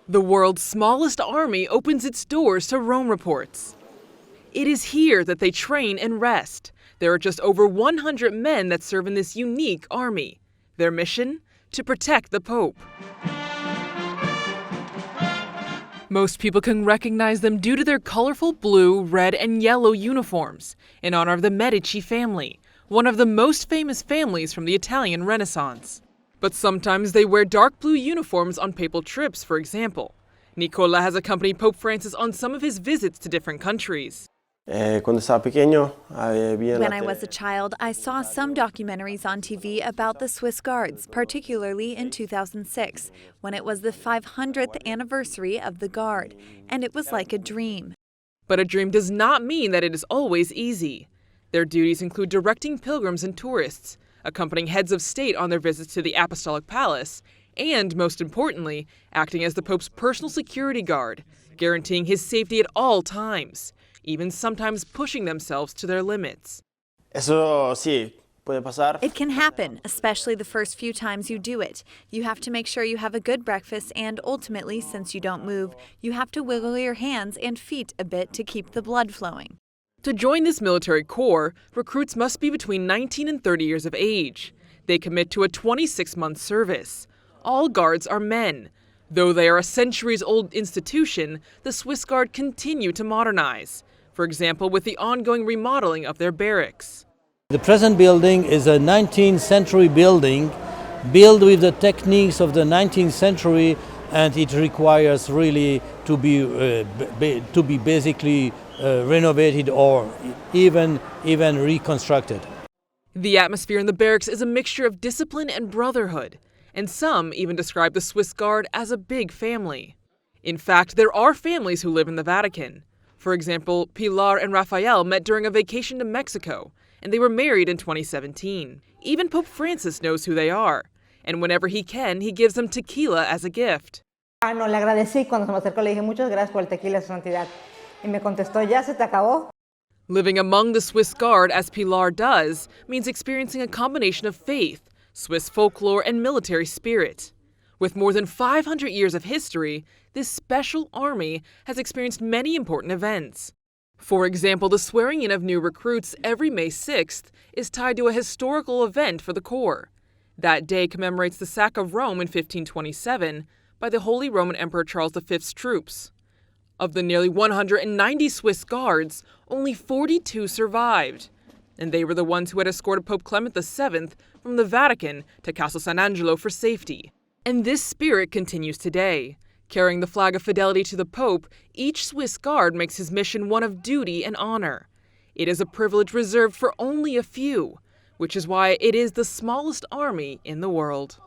The world's smallest army opens its doors to Rome reports. It is here that they train and rest. There are just over 100 men that serve in this unique army. Their mission? To protect the Pope. Most people can recognize them due to their colorful blue, red, and yellow uniforms in honor of the Medici family, one of the most famous families from the Italian Renaissance. But sometimes they wear dark blue uniforms on papal trips, for example. Nicola has accompanied Pope Francis on some of his visits to different countries. When I was a child, I saw some documentaries on TV about the Swiss Guards, particularly in 2006, when it was the 500th anniversary of the Guard, and it was like a dream. But a dream does not mean that it is always easy. Their duties include directing pilgrims and tourists, accompanying heads of state on their visits to the Apostolic Palace, and, most importantly, acting as the Pope's personal security guard, guaranteeing his safety at all times, even sometimes pushing themselves to their limits. It can happen, especially the first few times you do it. You have to make sure you have a good breakfast, and ultimately, since you don't move, you have to wiggle your hands and feet a bit to keep the blood flowing. To join this military corps, recruits must be between 19 and 30 years of age. They commit to a 26-month service. All guards are men. Though they are a centuries-old institution, the Swiss Guard continue to modernize. For example, with the ongoing remodeling of their barracks. The present building is a 19th century building, built with the techniques of the 19th century, and it requires really to be basically renovated or even reconstructed. The atmosphere in the barracks is a mixture of discipline and brotherhood, and some even describe the Swiss Guard as a big family. In fact, there are families who live in the Vatican. For example, Pilar and Rafael met during a vacation to Mexico, and they were married in 2017. Even Pope Francis knows who they are, and whenever he can, he gives them tequila as a gift. Le agradecí cuando se me acercó, le dije muchas gracias por el tequila, Su Santidad. Y me contestó, ya se te acabó. Living among the Swiss Guard, as Pilar does, means experiencing a combination of faith, Swiss folklore, and military spirit. With more than 500 years of history, this special army has experienced many important events. For example, the swearing in of new recruits every May 6th is tied to a historical event for the Corps. That day commemorates the sack of Rome in 1527 by the Holy Roman Emperor Charles V's troops. Of the nearly 190 Swiss Guards, only 42 survived. And they were the ones who had escorted Pope Clement VII from the Vatican to Castle San Angelo for safety. And this spirit continues today. Carrying the flag of fidelity to the Pope, each Swiss Guard makes his mission one of duty and honor. It is a privilege reserved for only a few, which is why it is the smallest army in the world.